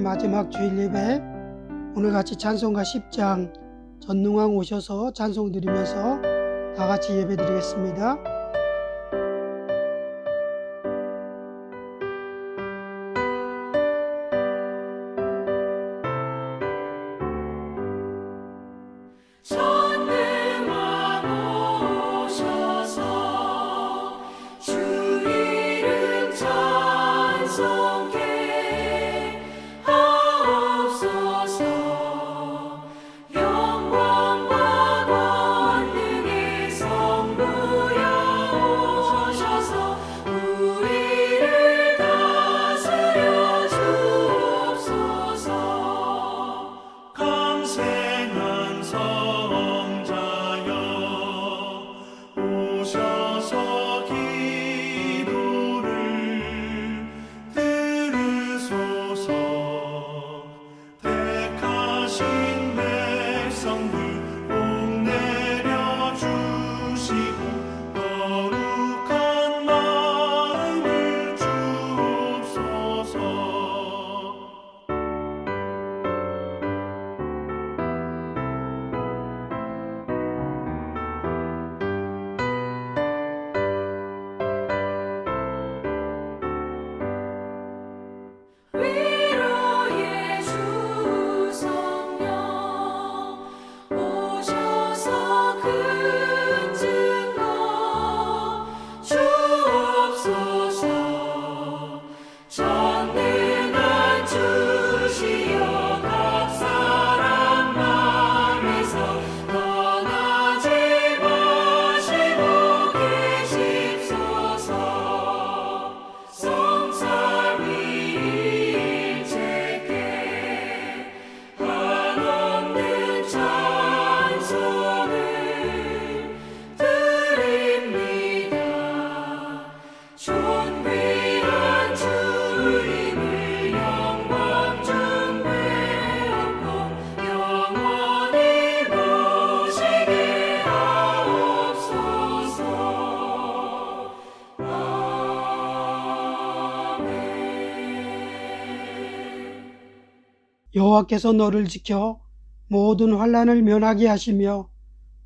마지막 주일 예배, 오늘 같이 찬송가 10장 전능왕 오셔서 찬송 드리면서 다 같이 예배 드리겠습니다. 여호와께서 너를 지켜 모든 환난을 면하게 하시며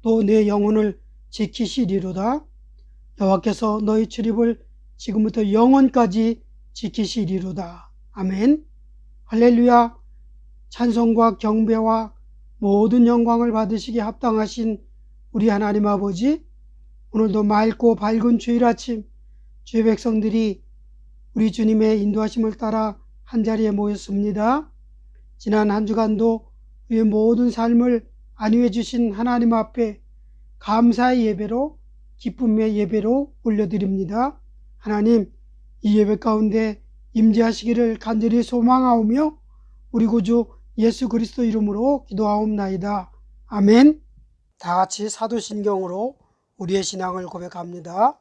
또 내 영혼을 지키시리로다. 여호와께서 너희 출입을 지금부터 영원까지 지키시리로다. 아멘. 할렐루야. 찬송과 경배와 모든 영광을 받으시기에 합당하신 우리 하나님 아버지, 오늘도 맑고 밝은 주일 아침 주의 백성들이 우리 주님의 인도하심을 따라 한자리에 모였습니다. 지난 한 주간도 우리의 모든 삶을 안위해 주신 하나님 앞에 감사의 예배로, 기쁨의 예배로 올려드립니다. 하나님, 이 예배 가운데 임재하시기를 간절히 소망하오며 우리 구주 예수 그리스도 이름으로 기도하옵나이다. 아멘. 다 같이 사도신경으로 우리의 신앙을 고백합니다.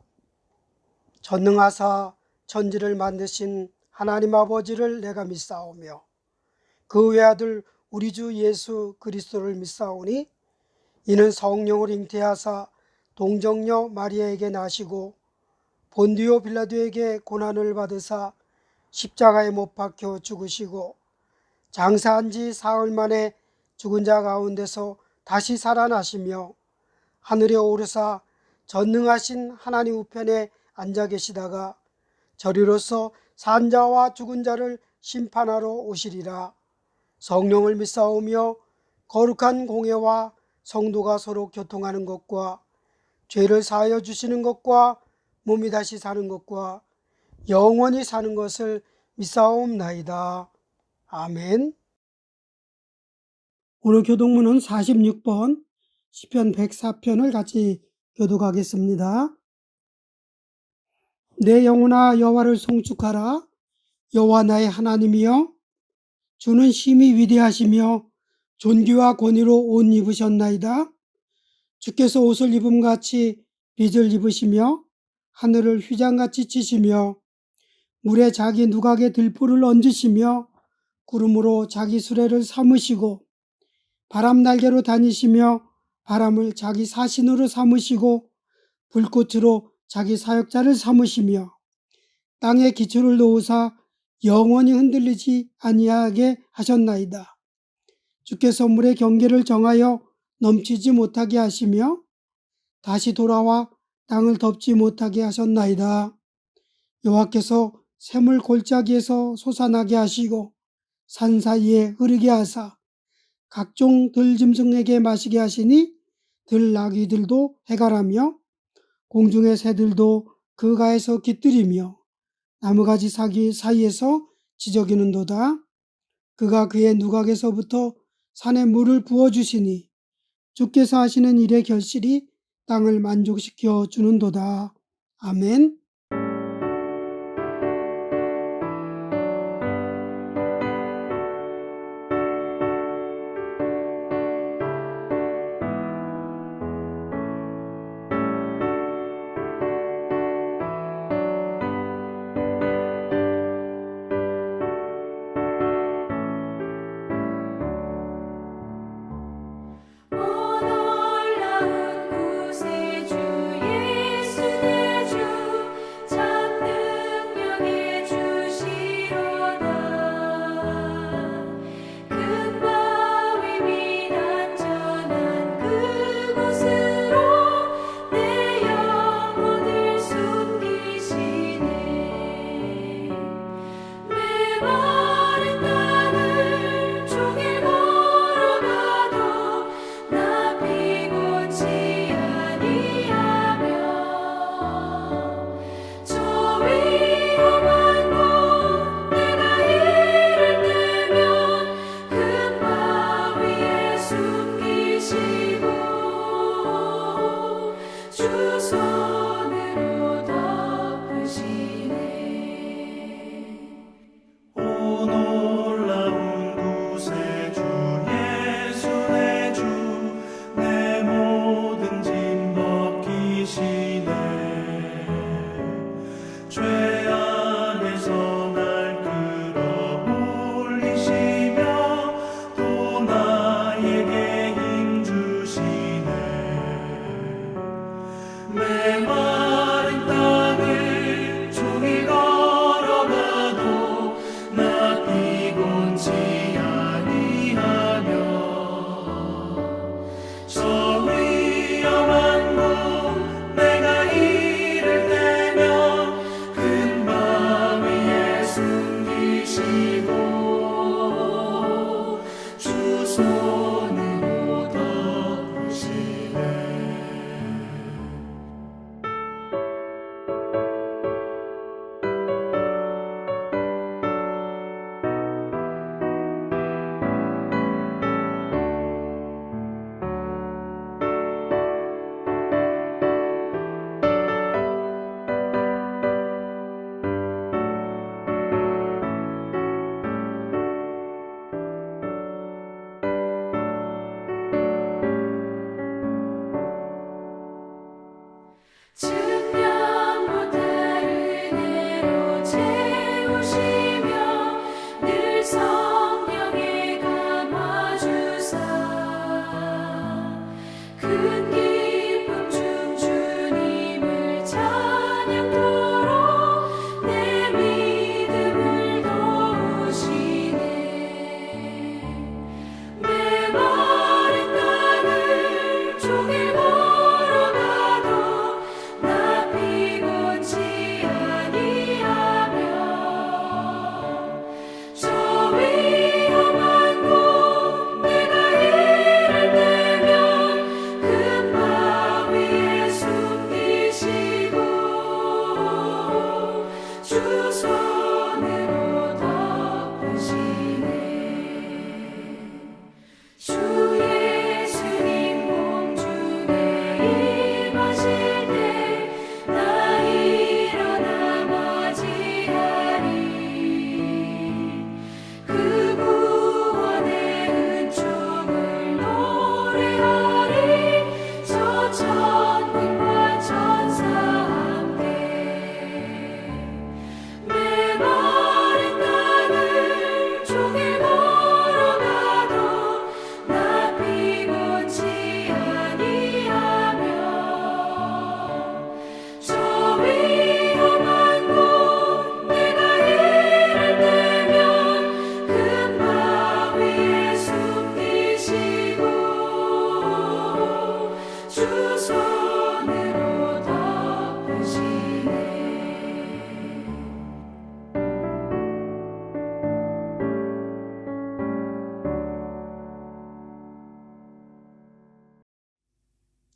전능하사 천지를 만드신 하나님 아버지를 내가 믿사오며 그 외아들 우리 주 예수 그리스도를 믿사오니 이는 성령을 잉태하사 동정녀 마리아에게 나시고 본디오 빌라도에게 고난을 받으사 십자가에 못 박혀 죽으시고 장사한 지 사흘 만에 죽은 자 가운데서 다시 살아나시며 하늘에 오르사 전능하신 하나님 우편에 앉아 계시다가 저리로서 산 자와 죽은 자를 심판하러 오시리라. 성령을 믿사오며 거룩한 공회와 성도가 서로 교통하는 것과 죄를 사하여 주시는 것과 몸이 다시 사는 것과 영원히 사는 것을 믿사옵나이다. 아멘. 오늘 교독문은 46번 시편 104편을 같이 교독하겠습니다. 내 영혼아 여호와를 송축하라. 여호와 나의 하나님이여, 주는 심히 위대하시며 존귀와 권위로 옷 입으셨나이다. 주께서 옷을 입음같이 빚을 입으시며 하늘을 휘장같이 치시며 물에 자기 누각에 들포를 얹으시며 구름으로 자기 수레를 삼으시고 바람 날개로 다니시며 바람을 자기 사신으로 삼으시고 불꽃으로 자기 사역자를 삼으시며 땅에 기초를 놓으사 영원히 흔들리지 아니하게 하셨나이다. 주께서 물의 경계를 정하여 넘치지 못하게 하시며 다시 돌아와 땅을 덮지 못하게 하셨나이다. 여호와께서 샘을 골짜기에서 솟아나게 하시고 산 사이에 흐르게 하사 각종 들짐승에게 마시게 하시니 들나귀들도 해갈하며 공중의 새들도 그 가에서 깃들이며 나무가지 사기 사이에서 지저귀는도다. 그가 그의 누각에서부터 산에 물을 부어주시니 주께서 하시는 일의 결실이 땅을 만족시켜 주는도다. 아멘. 놀라운 구세주 예수 내 주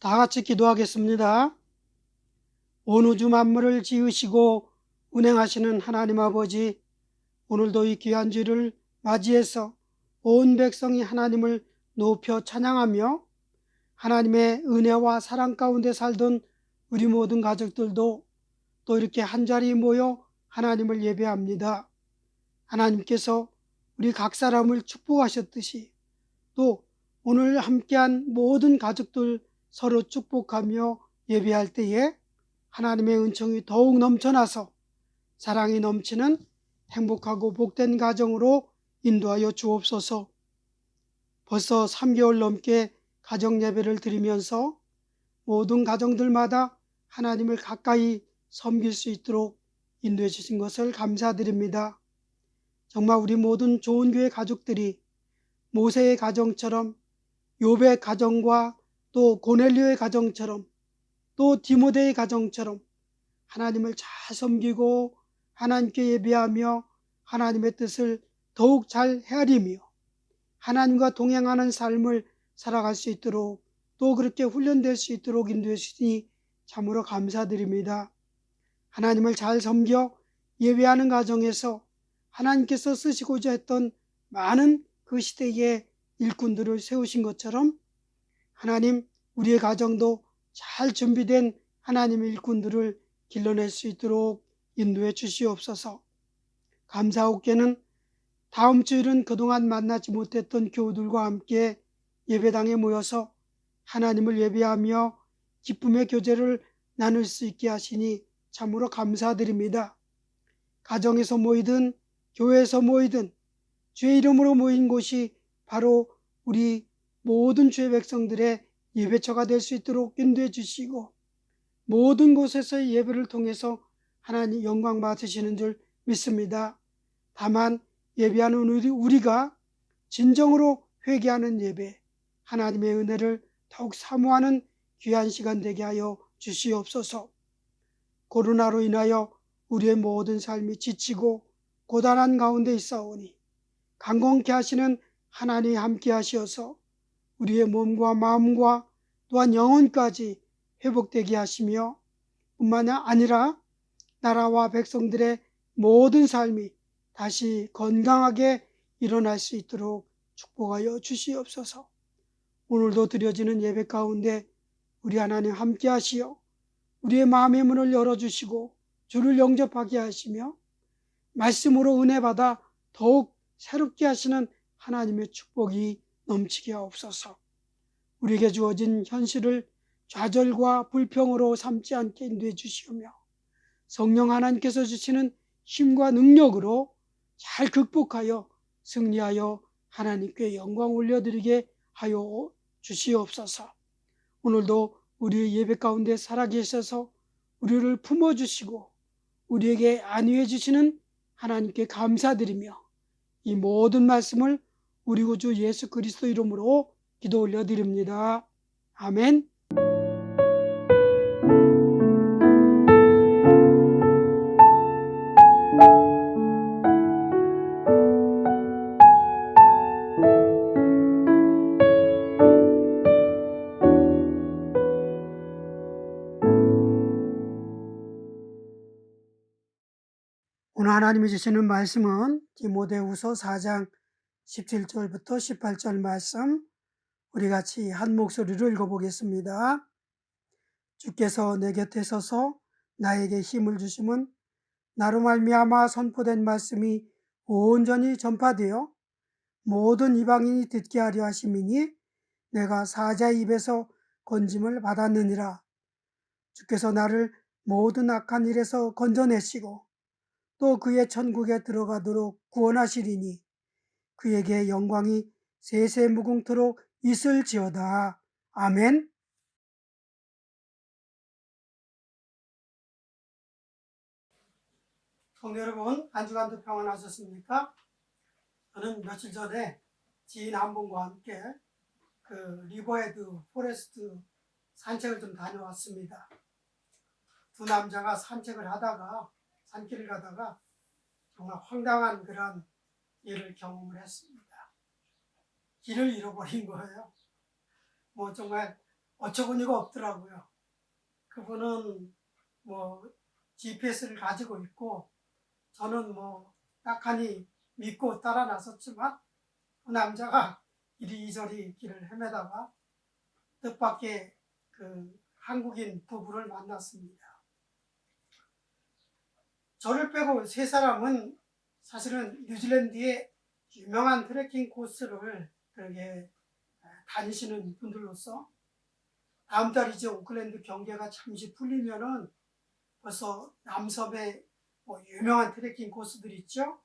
다 같이 기도하겠습니다. 온 우주 만물을 지으시고 운행하시는 하나님 아버지, 오늘도 이 귀한 주를 맞이해서 온 백성이 하나님을 높여 찬양하며 하나님의 은혜와 사랑 가운데 살던 우리 모든 가족들도 또 이렇게 한자리 모여 하나님을 예배합니다. 하나님께서 우리 각 사람을 축복하셨듯이 또 오늘 함께한 모든 가족들 서로 축복하며 예배할 때에 하나님의 은총이 더욱 넘쳐나서 사랑이 넘치는 행복하고 복된 가정으로 인도하여 주옵소서. 벌써 3개월 넘게 가정 예배를 드리면서 모든 가정들마다 하나님을 가까이 섬길 수 있도록 인도해 주신 것을 감사드립니다. 정말 우리 모든 좋은 교회 가족들이 모세의 가정처럼, 욥의 가정과 또 고넬료의 가정처럼, 또 디모데의 가정처럼 하나님을 잘 섬기고 하나님께 예배하며 하나님의 뜻을 더욱 잘 헤아리며 하나님과 동행하는 삶을 살아갈 수 있도록 또 그렇게 훈련될 수 있도록 인도해 주시니 참으로 감사드립니다. 하나님을 잘 섬겨 예배하는 가정에서 하나님께서 쓰시고자 했던 많은 그 시대의 일꾼들을 세우신 것처럼 하나님, 우리의 가정도 잘 준비된 하나님의 일꾼들을 길러낼 수 있도록 인도해 주시옵소서. 감사하옵게는 다음 주일은 그동안 만나지 못했던 교우들과 함께 예배당에 모여서 하나님을 예배하며 기쁨의 교제를 나눌 수 있게 하시니 참으로 감사드립니다. 가정에서 모이든 교회에서 모이든 주의 이름으로 모인 곳이 바로 우리 모든 주의 백성들의 예배처가 될 수 있도록 인도해 주시고 모든 곳에서의 예배를 통해서 하나님 영광 받으시는 줄 믿습니다. 다만 예배하는 우리가 진정으로 회개하는 예배, 하나님의 은혜를 더욱 사모하는 귀한 시간 되게 하여 주시옵소서. 코로나로 인하여 우리의 모든 삶이 지치고 고단한 가운데 있사오니 강건케 하시는 하나님이 함께 하시어서 우리의 몸과 마음과 또한 영혼까지 회복되게 하시며 뿐만 아니라 나라와 백성들의 모든 삶이 다시 건강하게 일어날 수 있도록 축복하여 주시옵소서. 오늘도 드려지는 예배 가운데 우리 하나님 함께 하시어 우리의 마음의 문을 열어주시고 주를 영접하게 하시며 말씀으로 은혜 받아 더욱 새롭게 하시는 하나님의 축복이 넘치게 하옵소서. 우리에게 주어진 현실을 좌절과 불평으로 삼지 않게 인도해 주시오며 성령 하나님께서 주시는 힘과 능력으로 잘 극복하여 승리하여 하나님께 영광 올려드리게 하여 주시옵소서. 오늘도 우리의 예배 가운데 살아계셔서 우리를 품어주시고 우리에게 안위해 주시는 하나님께 감사드리며 이 모든 말씀을 우리 구주 예수 그리스도 이름으로 기도 올려드립니다. 아멘. 오늘 하나님이 주시는 말씀은 디모데후서 4장 17절부터 18절 말씀, 우리 같이 한 목소리로 읽어보겠습니다. 주께서 내 곁에 서서 나에게 힘을 주심은 나로 말미암아 선포된 말씀이 온전히 전파되어 모든 이방인이 듣게 하려 하심이니 내가 사자의 입에서 건짐을 받았느니라. 주께서 나를 모든 악한 일에서 건져내시고 또 그의 천국에 들어가도록 구원하시리니 그에게 영광이 세세 무궁토록 있을지어다. 아멘. 성도 여러분, 한 주간도 평안하셨습니까? 저는 며칠 전에 지인 한 분과 함께 그 리버헤드 포레스트 산책을 좀 다녀왔습니다. 두 남자가 산길을 가다가 정말 황당한 그런 일을 경험을 했습니다. 길을 잃어버린 거예요. 정말 어처구니가 없더라고요. 그분은 뭐 GPS를 가지고 있고 저는 뭐 딱하니 믿고 따라 나섰지만 그 남자가 이리저리 길을 헤매다가 뜻밖의 그 한국인 부부를 만났습니다. 저를 빼고 세 사람은 사실은 뉴질랜드의 유명한 트레킹 코스를 그렇게 다니시는 분들로서 다음 달 이제 오클랜드 경계가 잠시 풀리면은 벌써 남섬의 뭐 유명한 트레킹 코스들 있죠.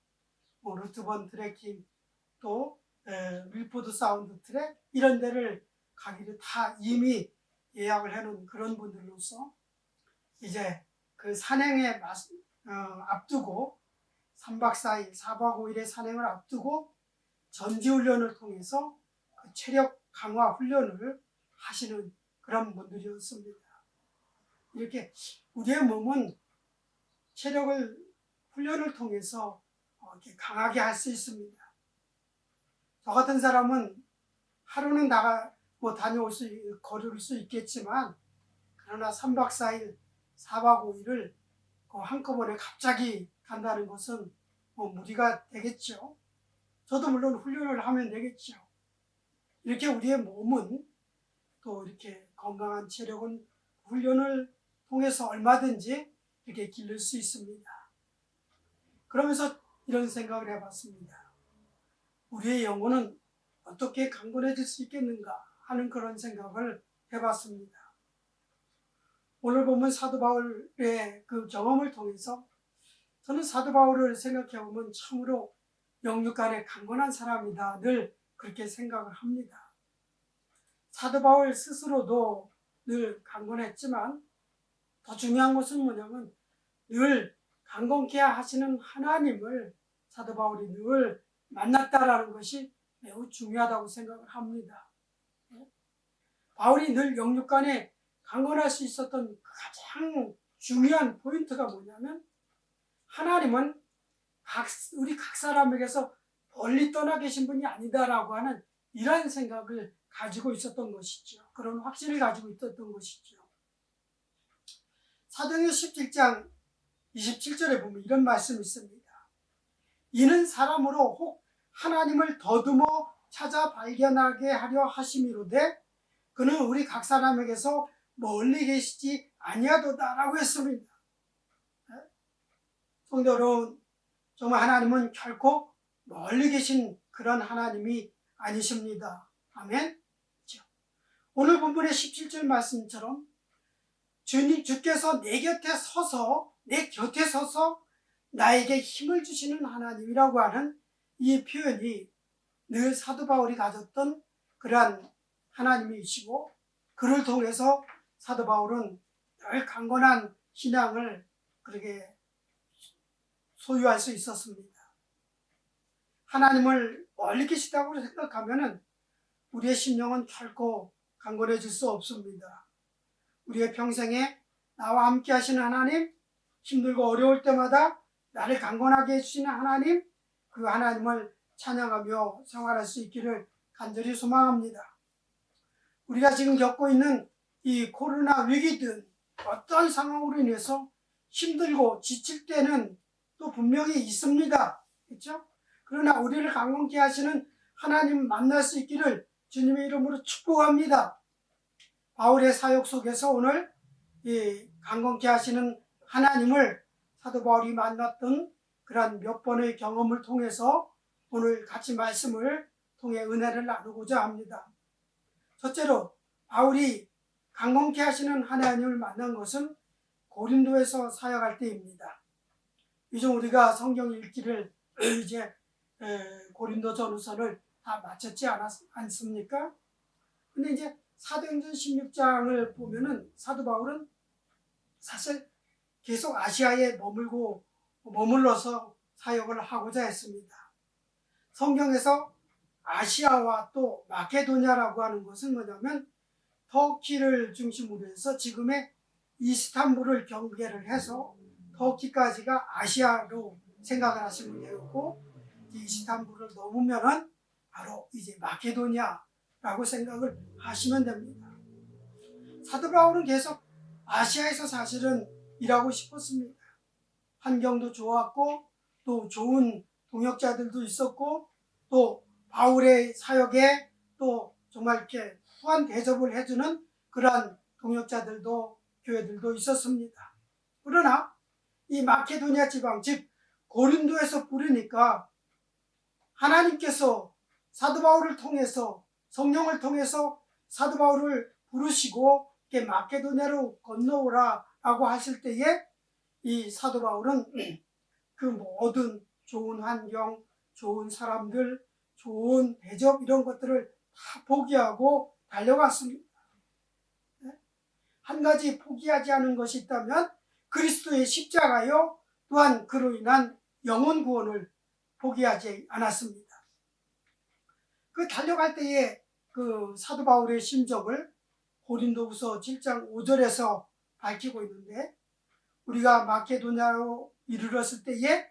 뭐 루트번 트레킹 또 밀포드 사운드 트랙 이런 데를 가기를 다 이미 예약을 해놓은 그런 분들로서 이제 그 산행에 앞두고 3박 4일, 4박 5일의 산행을 앞두고 전지훈련을 통해서 그 체력 강화 훈련을 하시는 그런 분들이었습니다. 이렇게 우리의 몸은 체력을 훈련을 통해서 이렇게 강하게 할 수 있습니다. 저 같은 사람은 하루는 다녀올 걸을 수 있겠지만 그러나 3박 4일, 4박 5일을 한꺼번에 갑자기 간다는 것은 무리가 되겠죠. 저도 물론 훈련을 하면 되겠죠. 이렇게 우리의 몸은 또 이렇게 건강한 체력은 훈련을 통해서 얼마든지 이렇게 기를 수 있습니다. 그러면서 이런 생각을 해봤습니다. 우리의 영혼은 어떻게 강건해질 수 있겠는가 하는 그런 생각을 해봤습니다. 오늘 보면 사도 바울의 그 경험을 통해서 저는 사도 바울을 생각해보면 참으로 영육간에 강건한 사람이다 늘 그렇게 생각을 합니다. 사도 바울 스스로도 늘 강건했지만 더 중요한 것은 뭐냐면 늘 강건케 하시는 하나님을 사도 바울이 늘 만났다라는 것이 매우 중요하다고 생각을 합니다. 바울이 늘 영육간에 강건할 수 있었던 가장 중요한 포인트가 뭐냐면 하나님은 우리 각 사람에게서 멀리 떠나 계신 분이 아니다라고 하는 이러한 생각을 가지고 있었던 것이죠. 그런 확신을 가지고 있었던 것이죠. 사도행전 17장 27절에 보면 이런 말씀이 있습니다. 이는 사람으로 혹 하나님을 더듬어 찾아 발견하게 하려 하심이로되 그는 우리 각 사람에게서 멀리 계시지 아니하도다라고 했습니다. 성도 여러분, 정말 하나님은 결코 멀리 계신 그런 하나님이 아니십니다. 아멘. 오늘 본문의 17절 말씀처럼 주께서 내 곁에 서서 나에게 힘을 주시는 하나님이라고 하는 이 표현이 늘 사도 바울이 가졌던 그러한 하나님이시고 그를 통해서 사도 바울은 늘 강건한 신앙을 그렇게 소유할 수 있었습니다. 하나님을 멀리 계시다고 생각하면 우리의 심령은 결코 강건해질 수 없습니다. 우리의 평생에 나와 함께 하시는 하나님, 힘들고 어려울 때마다 나를 강건하게 해주시는 하나님, 그 하나님을 찬양하며 생활할 수 있기를 간절히 소망합니다. 우리가 지금 겪고 있는 이 코로나 위기든 어떤 상황으로 인해서 힘들고 지칠 때는 또 분명히 있습니다. 그렇죠? 그러나 우리를 강건케 하시는 하나님 만날 수 있기를 주님의 이름으로 축복합니다. 바울의 사역 속에서 오늘 이 강건케 하시는 하나님을 사도 바울이 만났던 그러한 몇 번의 경험을 통해서 오늘 같이 말씀을 통해 은혜를 나누고자 합니다. 첫째로 바울이 강건케 하시는 하나님을 만난 것은 고린도에서 사역할 때입니다. 이제 우리가 성경 읽기를 이제 고린도 전후서를 다 마쳤지 않습니까? 근데 이제 사도행전 16장을 보면은 사도 바울은 사실 계속 아시아에 머물러서 사역을 하고자 했습니다. 성경에서 아시아와 또 마케도냐라고 하는 것은 뭐냐면 터키를 중심으로 해서 지금의 이스탄불을 경계를 해서 터키까지가 아시아로 생각을 하시면 되고 이스탄불을 넘으면은 바로 이제 마케도냐라고 생각을 하시면 됩니다. 사도 바울은 계속 아시아에서 사실은 일하고 싶었습니다. 환경도 좋았고 또 좋은 동역자들도 있었고 또 바울의 사역에 또 정말 이렇게 후한 대접을 해주는 그러한 동역자들도 교회들도 있었습니다. 그러나 이 마케도니아 지방 즉 고린도에서 부르니까 하나님께서 사도 바울을 통해서 성령을 통해서 사도 바울을 부르시고 이렇게 마케도니아로 건너오라라고 하실 때에 이 사도 바울은 그 모든 좋은 환경, 좋은 사람들, 좋은 대접 이런 것들을 다 포기하고 달려갔습니다. 한 가지 포기하지 않은 것이 있다면 그리스도의 십자가요, 또한 그로 인한 영혼 구원을 포기하지 않았습니다. 그 달려갈 때에 그 사도 바울의 심정을 고린도후서 7장 5절에서 밝히고 있는데, 우리가 마케도냐로 이르렀을 때에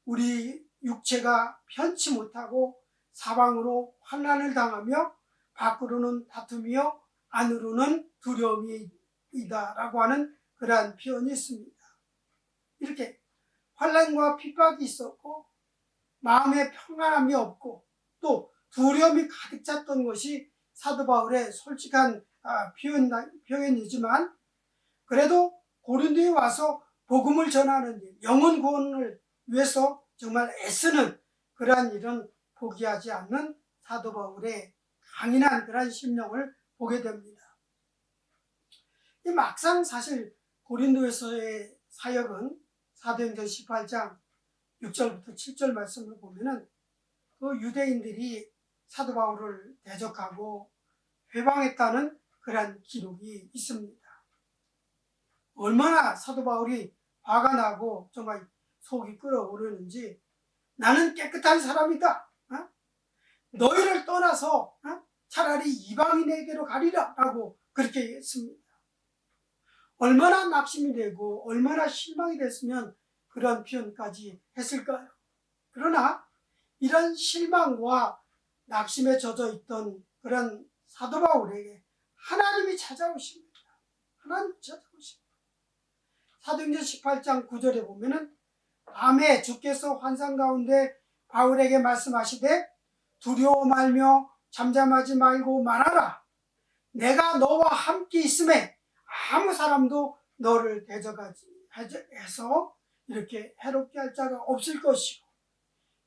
우리 육체가 편치 못하고 사방으로 환난을 당하며 밖으로는 다툼이요 안으로는 두려움이다라고 하는 그러한 표현이 있습니다. 이렇게 환난과 핍박이 있었고 마음에 평안함이 없고 또 두려움이 가득 찼던 것이 사도 바울의 솔직한 표현이지만, 그래도 고린도에 와서 복음을 전하는 일, 영혼 구원을 위해서 정말 애쓰는 그러한 일은 포기하지 않는 사도 바울의 강인한 그러한 심령을 보게 됩니다. 막상 사실 고린도에서의 사역은 사도행전 18장 6절부터 7절 말씀을 보면은 그 유대인들이 사도 바울을 대적하고 회방했다는 그러한 기록이 있습니다. 얼마나 사도 바울이 화가 나고 정말 속이 끓어오르는지, 나는 깨끗한 사람이다, 너희를 떠나서 차라리 이방인에게로 가리라 라고 그렇게 했습니다. 얼마나 낙심이 되고 얼마나 실망이 됐으면 그런 표현까지 했을까요? 그러나 이런 실망과 낙심에 젖어 있던 그런 사도 바울에게 하나님이 찾아오십니다. 하나님이 찾아오십니다. 사도행전 18장 9절에 보면은 밤에 주께서 환상 가운데 바울에게 말씀하시되 두려워 말며 잠잠하지 말고 말하라. 내가 너와 함께 있음에 아무 사람도 너를 대적하지 해서 이렇게 해롭게 할 자가 없을 것이고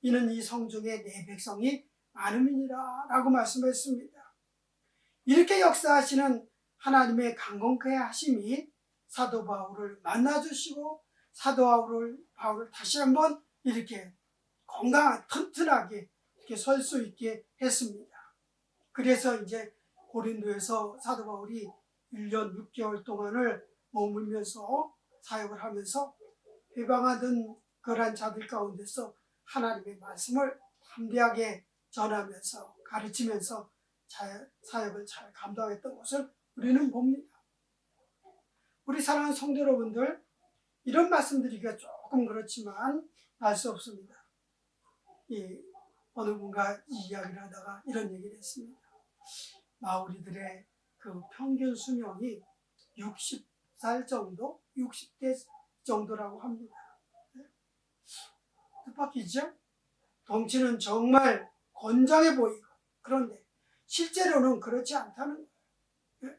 이는 이 성중에 내 백성이 많음이니라 라고 말씀했습니다. 이렇게 역사하시는 하나님의 강건케 하심이 사도 바울을 만나주시고 사도 바울을 다시 한번 이렇게 건강하게 튼튼하게 이렇게 설 수 있게 했습니다. 그래서 이제 고린도에서 사도 바울이 1년 6개월 동안을 머물면서 사역을 하면서 회방하던 그러한 자들 가운데서 하나님의 말씀을 담대하게 전하면서 가르치면서 사역을 잘 감당했던 것을 우리는 봅니다. 우리 사랑하는 성도 여러분들, 이런 말씀드리기가 조금 그렇지만 알 수 없습니다. 어느 분과 이야기를 하다가 이런 얘기를 했습니다. 마오리들의 그 평균 수명이 60살 정도, 60대 정도라고 합니다. 뜻밖이죠? 덩치는 정말 건장해 보이고, 그런데 실제로는 그렇지 않다는 거예요.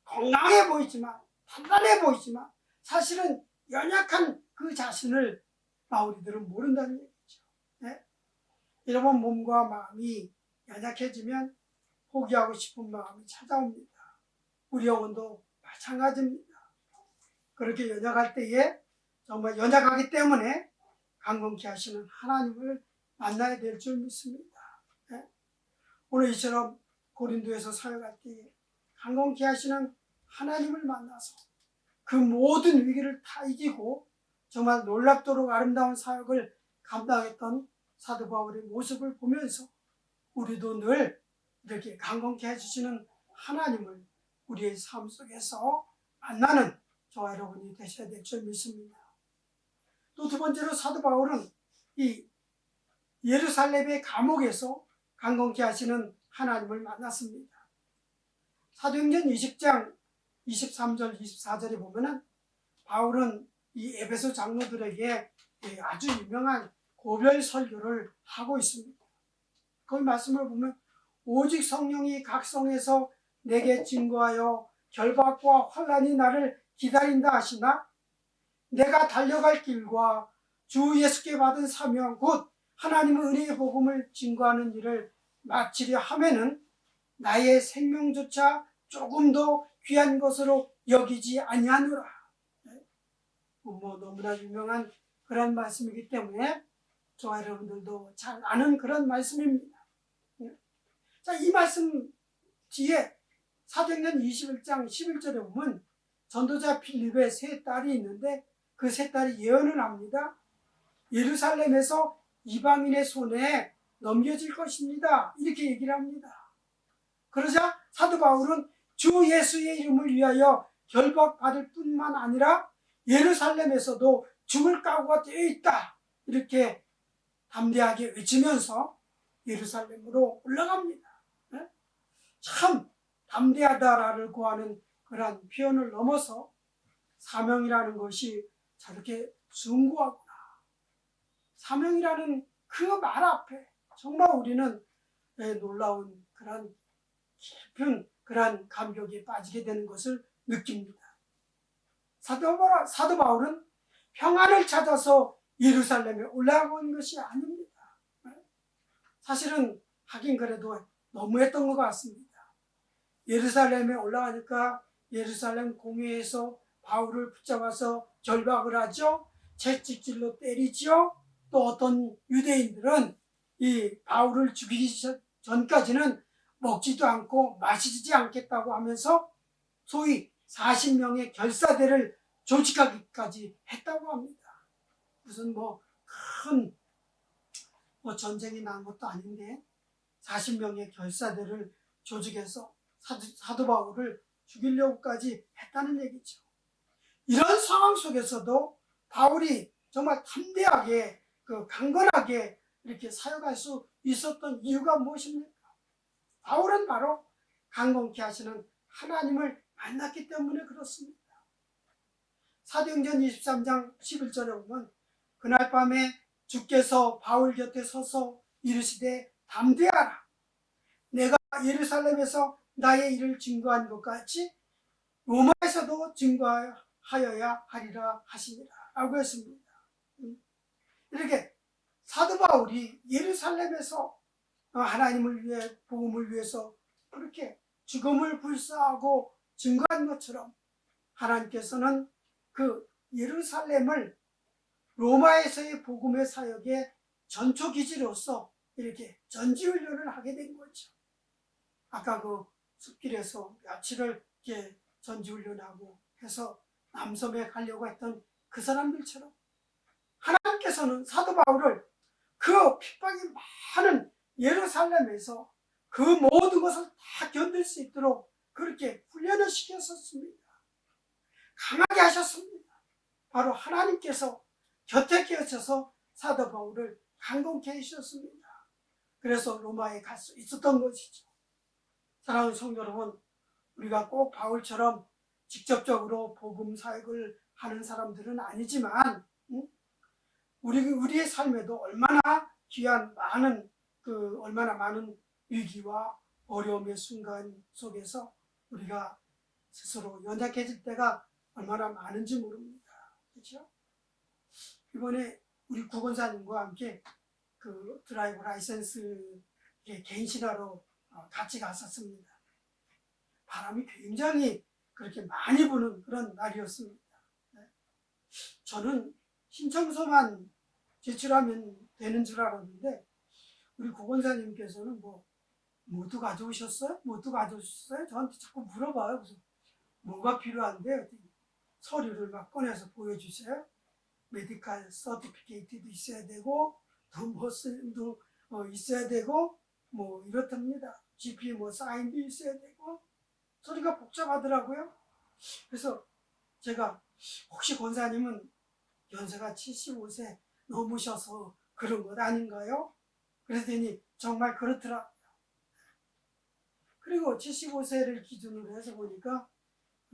건강해 보이지만, 단단해 보이지만 사실은 연약한 그 자신을 마오리들은 모른다는 얘기죠. 여러분, 몸과 마음이 연약해지면 포기하고 싶은 마음이 찾아옵니다. 우리 영혼도 마찬가지입니다. 그렇게 연약할 때에 정말 연약하기 때문에 강건케 하시는 하나님을 만나야 될 줄 믿습니다. 오늘 이처럼 고린도에서 사역할 때에 강건케 하시는 하나님을 만나서 그 모든 위기를 다 이기고 정말 놀랍도록 아름다운 사역을 감당했던 사도 바울의 모습을 보면서 우리도 늘 이렇게 강건케 해주시는 하나님을 우리의 삶 속에서 만나는 저와 여러분이 되셔야 될 줄 믿습니다. 또 두 번째로 사도 바울은 이 예루살렘의 감옥에서 강건케 하시는 하나님을 만났습니다. 사도행전 20장 23절 24절에 보면은 바울은 이 에베소 장로들에게 아주 유명한 고별 설교를 하고 있습니다. 거기 말씀을 보면 오직 성령이 각 성에서 내게 증거하여 결박과 환난이 나를 기다린다 하시나 내가 달려갈 길과 주 예수께 받은 사명 곧 하나님의 은혜의 복음을 증거하는 일을 마치려 하면은 나의 생명조차 조금 더 귀한 것으로 여기지 아니하노라. 너무나 유명한 그런 말씀이기 때문에 저와 여러분들도 잘 아는 그런 말씀입니다. 자, 이 말씀 뒤에 사도행전 21장 11절에 보면 전도자 필립의 세 딸이 있는데 그 세 딸이 예언을 합니다. 예루살렘에서 이방인의 손에 넘겨질 것입니다. 이렇게 얘기를 합니다. 그러자 사도 바울은 주 예수의 이름을 위하여 결박받을 뿐만 아니라 예루살렘에서도 죽을 각오가 되어 있다. 이렇게 담대하게 외치면서 예루살렘으로 올라갑니다. 참 담대하다라고 하는 그런 표현을 넘어서 사명이라는 것이 저렇게 숭고하구나. 사명이라는 그 말 앞에 정말 우리는 놀라운 그런 깊은 그런 감격에 빠지게 되는 것을 느낍니다. 사도 바울은 평안을 찾아서 예루살렘에 올라온 것이 아닙니다. 사실은 하긴 그래도 너무했던 것 같습니다. 예루살렘에 올라가니까 예루살렘 공회에서 바울을 붙잡아서 결박을 하죠. 채찍질로 때리죠. 또 어떤 유대인들은 이 바울을 죽이기 전까지는 먹지도 않고 마시지 않겠다고 하면서 소위 40명의 결사대를 조직하기까지 했다고 합니다. 무슨 큰 전쟁이 난 것도 아닌데 40명의 결사대를 조직해서 사도 바울을 죽이려고까지 했다는 얘기죠. 이런 상황 속에서도 바울이 정말 담대하게 강건하게 이렇게 사역할 수 있었던 이유가 무엇입니까? 바울은 바로 강건케 하시는 하나님을 만났기 때문에 그렇습니다. 사도행전 23장 11절에 보면 그날 밤에 주께서 바울 곁에 서서 이르시되 담대하라. 내가 예루살렘에서 나의 일을 증거한 것 같이 로마에서도 증거하여야 하리라 하시니라 라고 했습니다. 이렇게 사도 바울이 예루살렘에서 하나님을 위해 복음을 위해서 그렇게 죽음을 불사하고 증거한 것처럼 하나님께서는 그 예루살렘을 로마에서의 복음의 사역의 전초기지로서 이렇게 전지훈련을 하게 된 거죠. 아까 그 숲길에서 며칠을 이렇게 전지훈련하고 해서 남섬에 가려고 했던 그 사람들처럼 하나님께서는 사도 바울을 그 핍박이 많은 예루살렘에서 그 모든 것을 다 견딜 수 있도록 그렇게 훈련을 시켰었습니다. 강하게 하셨습니다. 바로 하나님께서 곁에 계셔서 사도 바울을 강건케 해주셨습니다. 그래서 로마에 갈 수 있었던 것이죠. 사랑하는 성도 여러분, 우리가 꼭 바울처럼 직접적으로 복음 사역을 하는 사람들은 아니지만 우리의 삶에도 얼마나 귀한 얼마나 많은 위기와 어려움의 순간 속에서 우리가 스스로 연약해질 때가 얼마나 많은지 모릅니다. 그렇죠? 이번에 우리 구건사님과 함께 그 드라이브 라이센스 갱신하러 같이 갔었습니다. 바람이 굉장히 그렇게 많이 부는 그런 날이었습니다. 저는 신청서만 제출하면 되는 줄 알았는데 우리 구건사님께서는 모두 가져오셨어요? 모두 가져오셨어요? 저한테 자꾸 물어봐요. 그래서 뭐가 필요한데? 서류를 막 꺼내서 보여주세요. 메디컬 서티피케이트도 있어야 되고 도 있어야 되고 이렇답니다. GP 사인도 있어야 되고 소리가 복잡하더라고요. 그래서 제가 혹시 권사님은 연세가 75세 넘으셔서 그런 것 아닌가요? 그랬더니 정말 그렇더라고요. 그리고 75세를 기준으로 해서 보니까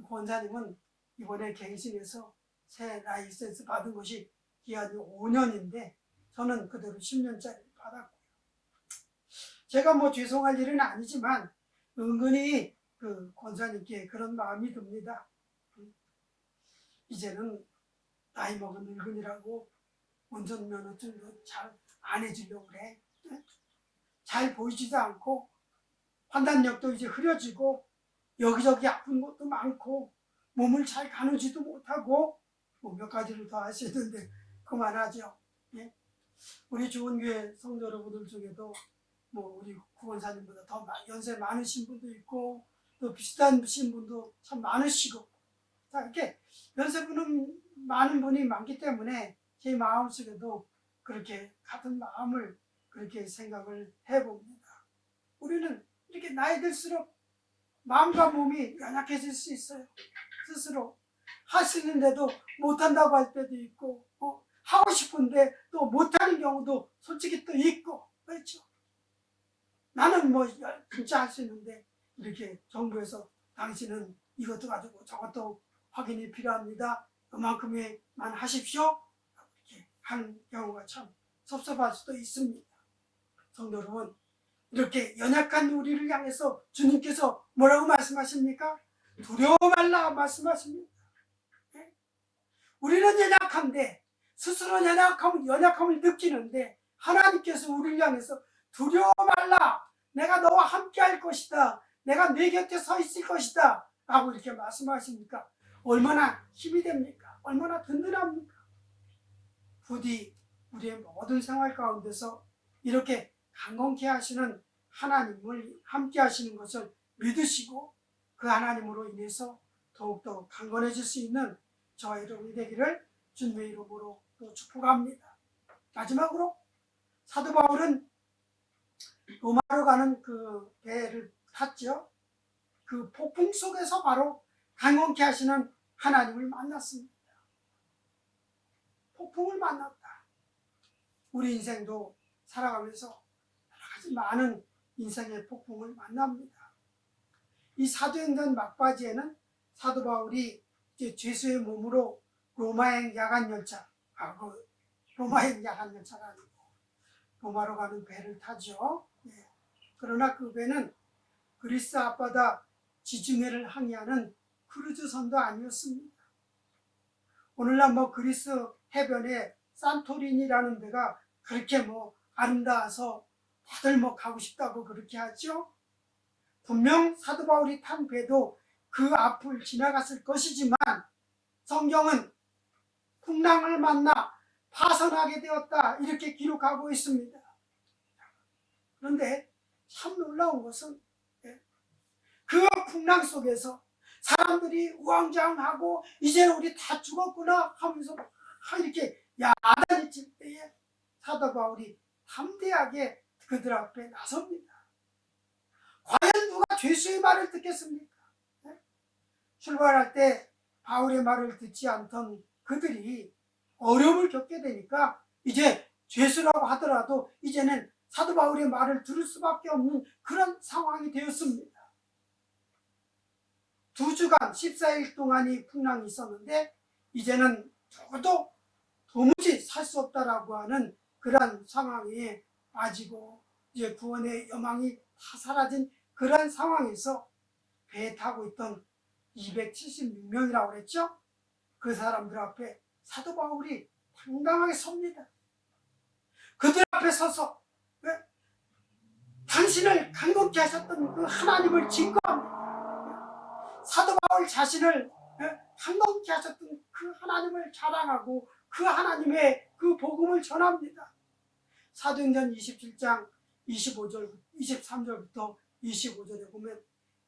권사님은 이번에 갱신해서 새 라이센스 받은 것이 기한이 5년인데 저는 그대로 10년짜리 받았고요. 제가 뭐 죄송할 일은 아니지만 은근히 그 권사님께 그런 마음이 듭니다. 이제는 나이 먹은 늙은이라고 운전면허증도 잘 안 해주려고 그래. 잘 보이지도 않고 판단력도 이제 흐려지고 여기저기 아픈 것도 많고 몸을 잘 가누지도 못하고 뭐 몇 가지를 더 하시는데 그만하죠. 예? 우리 좋은 교회 성도 여러분들 중에도 뭐 우리 구원사님보다 더 연세 많으신 분도 있고 또 비슷하신 분도 참 많으시고 자 이렇게 연세분은 많은 분이 많기 때문에 제 마음속에도 그렇게 같은 마음을 그렇게 생각을 해봅니다. 우리는 이렇게 나이 들수록 마음과 몸이 연약해질 수 있어요. 스스로 할 수 있는데도 못한다고 할 때도 있고 하고 싶은데 또 못하는 경우도 솔직히 또 있고 그렇죠. 나는 뭐 진짜 할 수 있는데 이렇게 정부에서 당신은 이것도 가지고 저것도 확인이 필요합니다. 그만큼만 하십시오. 이렇게 하는 경우가 참 섭섭할 수도 있습니다. 성도 여러분, 이렇게 연약한 우리를 향해서 주님께서 뭐라고 말씀하십니까? 두려워 말라 말씀하십니다. 네? 우리는 연약한데 스스로 연약함을 느끼는데 하나님께서 우리를 향해서 두려워 말라. 내가 너와 함께 할 것이다. 내가 네 곁에 서 있을 것이다. 라고 이렇게 말씀하시니까 얼마나 힘이 됩니까? 얼마나 든든합니까? 부디 우리의 모든 생활 가운데서 이렇게 강건케 하시는 하나님을 함께 하시는 것을 믿으시고 그 하나님으로 인해서 더욱더 강건해질 수 있는 저와 여러분이 되기를 주님의 이름으로 또 축복합니다. 마지막으로 사도 바울은 로마로 가는 그 배를 탔죠. 그 폭풍 속에서 바로 강건케 하시는 하나님을 만났습니다. 폭풍을 만났다. 우리 인생도 살아가면서 여러 가지 많은 인생의 폭풍을 만납니다. 이 사도행전 막바지에는 사도 바울이 이제 죄수의 몸으로 로마행 야간열차, 로마행 야간열차가 아니고 로마로 가는 배를 타죠. 네. 그러나 그 배는 그리스 앞바다 지중해를 항해하는 크루즈선도 아니었습니다. 오늘날 뭐 그리스 해변에 산토리니라는 데가 그렇게 뭐 아름다워서 다들 뭐 가고 싶다고 그렇게 하죠. 분명 사도 바울이 탄 배도 그 앞을 지나갔을 것이지만 성경은 풍랑을 만나 파선하게 되었다 이렇게 기록하고 있습니다. 그런데 참 놀라운 것은 그 풍랑 속에서 사람들이 우왕좌왕하고 이제 우리 다 죽었구나 하면서 이렇게 야단이 칠 때에 사도 바울이 담대하게 그들 앞에 나섭니다. 과연 누가 죄수의 말을 듣겠습니까? 출발할 때 바울의 말을 듣지 않던 그들이 어려움을 겪게 되니까 이제 죄수라고 하더라도 이제는 사도 바울의 말을 들을 수밖에 없는 그런 상황이 되었습니다. 2주간 14일 동안이 풍랑이 있었는데 이제는 누구도 도무지 살 수 없다라고 하는 그런 상황에 빠지고 이제 구원의 여망이 다 사라진 그런 상황에서 배에 타고 있던 276명이라고 그랬죠? 그 사람들 앞에 사도 바울이 당당하게 섭니다. 그들 앞에 서서 당신을 강건케 하셨던 그 하나님을 증거합니다. 사도 바울 자신을 강건케 하셨던 그 하나님을 자랑하고 그 하나님의 그 복음을 전합니다. 사도행전 27장 23절부터 25절에 보면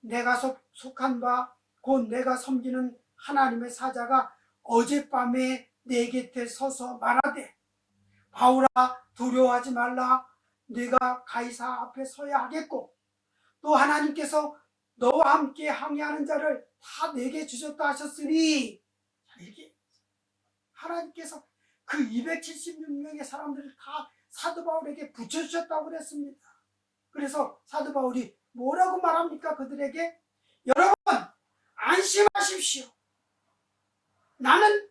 내가 속한 바 곧 내가 섬기는 하나님의 사자가 어젯밤에 내 곁에 서서 말하되 바울아 두려워하지 말라. 네가 가이사 앞에 서야 하겠고 또 하나님께서 너와 함께 항해하는 자를 다 내게 주셨다 하셨으니 이게 하나님께서 그 276명의 사람들을 다 사도 바울에게 붙여주셨다고 그랬습니다. 그래서 사도 바울이 뭐라고 말합니까? 그들에게 여러분 안심하십시오. 나는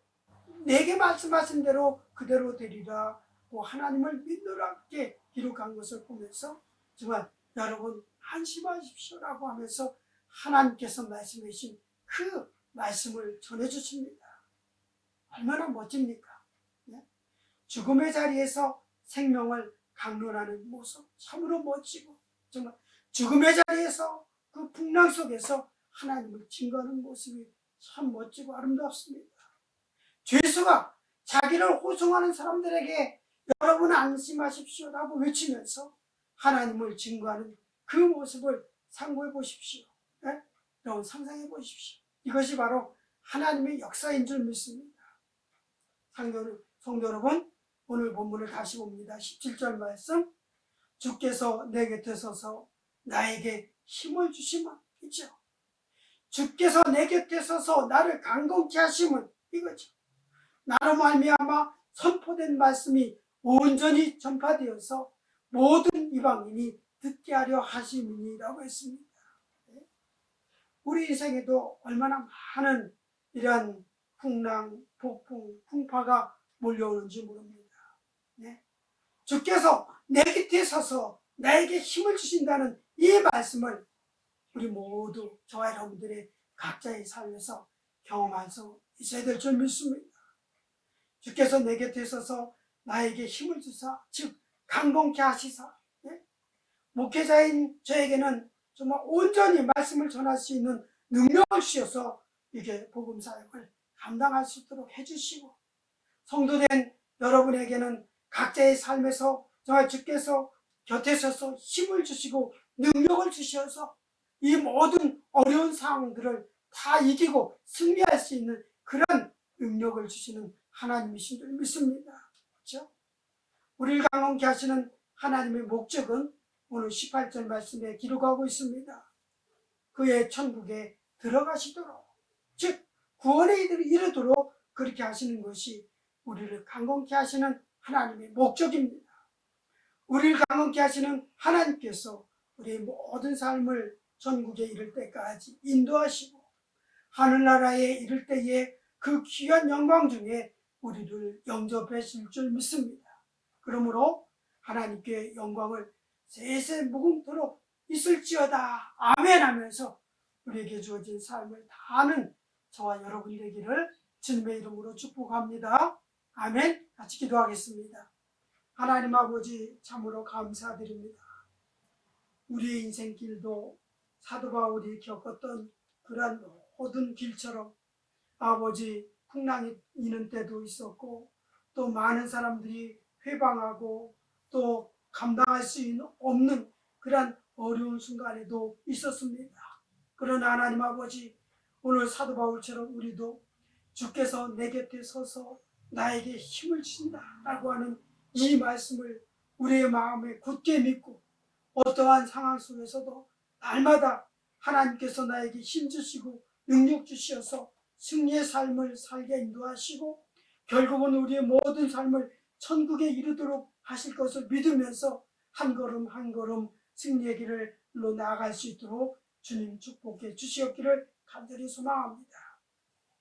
내게 말씀하신 대로 그대로 되리라 하나님을 믿노라게 기록한 것을 보면서 정말 여러분 안심하십시오라고 하면서 하나님께서 말씀해 주신 그 말씀을 전해주십니다. 얼마나 멋집니까? 죽음의 자리에서 생명을 강론하는 모습 참으로 멋지고, 정말 죽음의 자리에서 그 풍랑 속에서 하나님을 증거하는 모습이 참 멋지고 아름답습니다. 죄수가 자기를 호송하는 사람들에게 여러분 안심하십시오라고 외치면서 하나님을 증거하는 그 모습을 상고해 보십시오. 네? 여러분 상상해 보십시오. 이것이 바로 하나님의 역사인 줄 믿습니다. 성도 여러분, 오늘 본문을 다시 봅니다. 17절 말씀, 주께서 내 곁에 서서 나에게 힘을 주시면, 있죠. 주께서 내 곁에 서서 나를 강건케 하시면 이거죠. 나로 말미암아 선포된 말씀이 온전히 전파되어서 모든 이방인이 듣게 하려 하심이니라고 했습니다. 우리 인생에도 얼마나 많은 이러한 풍랑, 폭풍, 풍파가 몰려오는지 모릅니다. 주께서 내 곁에 서서 나에게 힘을 주신다는 이 말씀을 우리 모두 저와 여러분들의 각자의 삶에서 경험할 수 있어야 될 줄 믿습니다. 주께서 내 곁에 서서 나에게 힘을 주사, 즉 강건케 하시사, 목회자인 저에게는 정말 온전히 말씀을 전할 수 있는 능력을 주셔서 이게 복음 사역을 감당할 수 있도록 해주시고, 성도된 여러분에게는 각자의 삶에서 정말 주께서 곁에 서서 힘을 주시고 능력을 주셔서 이 모든 어려운 상황들을 다 이기고 승리할 수 있는 그런 능력을 주시는 하나님이신 줄 믿습니다. 그렇죠? 우리를 강건케 하시는 하나님의 목적은 오늘 18절 말씀에 기록하고 있습니다. 그의 천국에 들어가시도록, 즉 구원에 이르도록 그렇게 하시는 것이 우리를 강건케 하시는 하나님의 목적입니다. 우리를 강건케 하시는 하나님께서 우리의 모든 삶을 천국에 이를 때까지 인도하시고 하늘나라에 이를 때에 그 귀한 영광 중에 우리를 영접하실 줄 믿습니다. 그러므로 하나님께 영광을 세세 무궁토록 있을지어다 아멘 하면서 우리에게 주어진 삶을 다하는 저와 여러분이 되기를 주님의 이름으로 축복합니다. 아멘. 같이 기도하겠습니다. 하나님 아버지 참으로 감사드립니다. 우리의 인생길도 사도 바울이 겪었던 그러한 모든 길처럼 아버지 풍랑이 있는 때도 있었고, 또 많은 사람들이 회방하고 또 감당할 수 없는 그러한 어려운 순간에도 있었습니다. 그러나 하나님 아버지, 오늘 사도 바울처럼 우리도 주께서 내 곁에 서서 나에게 힘을 주신다라고 하는 이 말씀을 우리의 마음에 굳게 믿고 어떠한 상황 속에서도 날마다 하나님께서 나에게 힘 주시고 능력 주셔서 승리의 삶을 살게 인도하시고 결국은 우리의 모든 삶을 천국에 이르도록 하실 것을 믿으면서 한 걸음 한 걸음 승리의 길로 나아갈 수 있도록 주님 축복해 주시옵기를 간절히 소망합니다.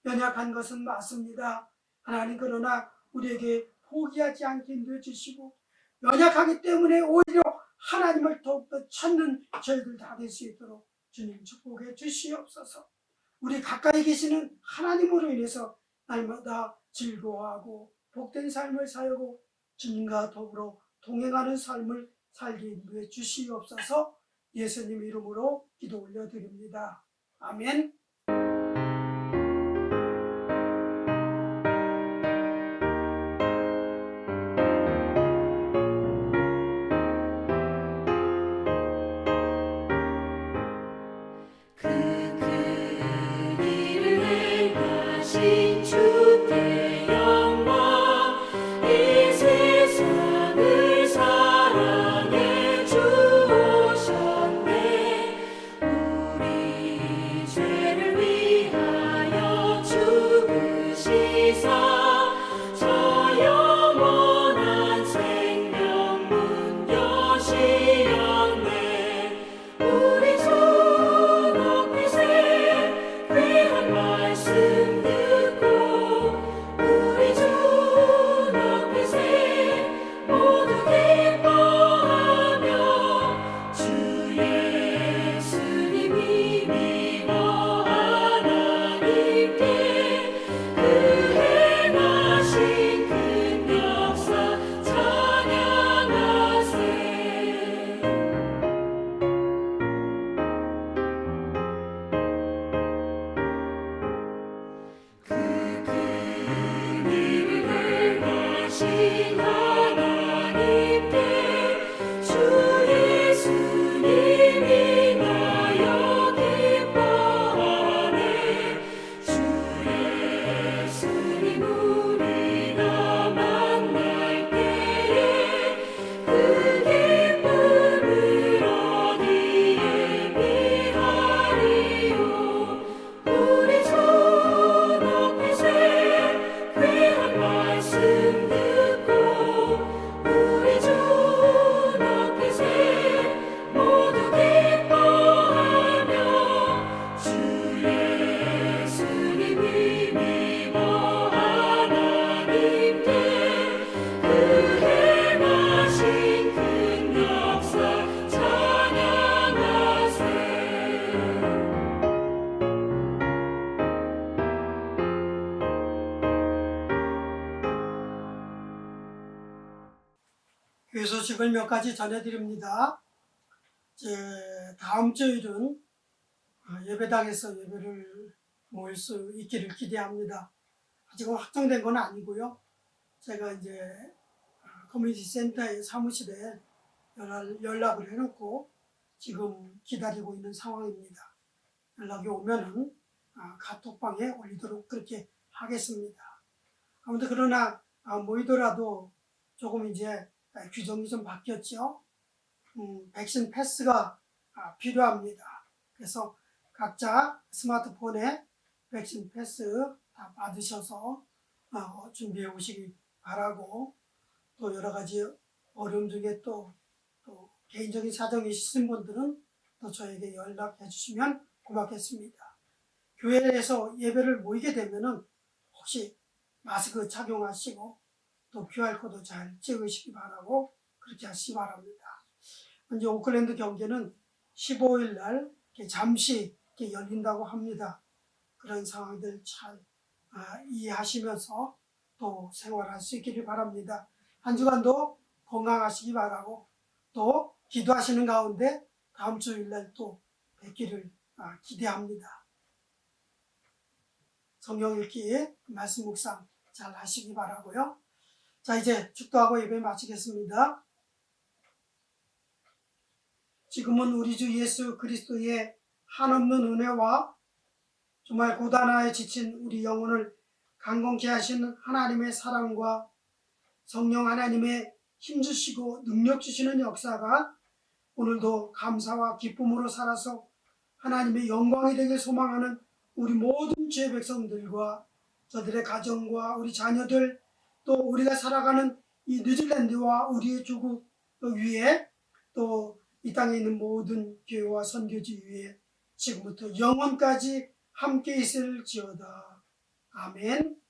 연약한 것은 맞습니다. 하나님, 그러나 우리에게 포기하지 않게 인도해 주시고 연약하기 때문에 오히려 하나님을 더욱더 찾는 저희들 다 될 수 있도록 주님 축복해 주시옵소서. 우리 가까이 계시는 하나님으로 인해서 날마다 즐거워하고 복된 삶을 살고 주님과 더불어 동행하는 삶을 살게 인도해 주시옵소서. 예수님 이름으로 기도 올려드립니다. 아멘. 우리 죄를 위하여 교회 소식을 몇 가지 전해드립니다. 이제 다음 주일은 예배당에서 예배를 모일 수 있기를 기대합니다. 아직은 확정된 건 아니고요. 제가 이제 커뮤니티 센터의 사무실에 연락을 해놓고 지금 기다리고 있는 상황입니다. 연락이 오면은 카톡방에 올리도록 그렇게 하겠습니다. 아무튼 그러나 모이더라도 조금 이제 규정이 좀 바뀌었죠. 백신 패스가 필요합니다. 그래서 각자 스마트폰에 백신 패스 다 받으셔서 준비해 오시기 바라고, 또 여러 가지 어려움 중에 또 개인적인 사정이 있으신 분들은 또 저에게 연락해 주시면 고맙겠습니다. 교회에서 예배를 모이게 되면은 혹시 마스크 착용하시고 또 QR코드 잘 찍으시기 바라고 그렇게 하시기 바랍니다. 현재 오클랜드 경기는 15일 날 잠시 열린다고 합니다. 그런 상황들 잘 이해하시면서 또 생활할 수 있기를 바랍니다. 한 주간도 건강하시기 바라고, 또 기도하시는 가운데 다음 주일날 또 뵙기를 기대합니다. 성경 읽기, 말씀 묵상 잘 하시기 바라고요. 자, 이제 축도하고 예배 마치겠습니다. 지금은 우리 주 예수 그리스도의 한없는 은혜와 정말 고단하에 지친 우리 영혼을 강건케 하시는 하나님의 사랑과 성령 하나님의 힘주시고 능력 주시는 역사가 오늘도 감사와 기쁨으로 살아서 하나님의 영광이 되길 소망하는 우리 모든 주의 백성들과 저들의 가정과 우리 자녀들, 또 우리가 살아가는 이 뉴질랜드와 우리의 조국 위에, 또 이 땅에 있는 모든 교회와 선교지 위에 지금부터 영원까지 함께 있을지어다. 아멘.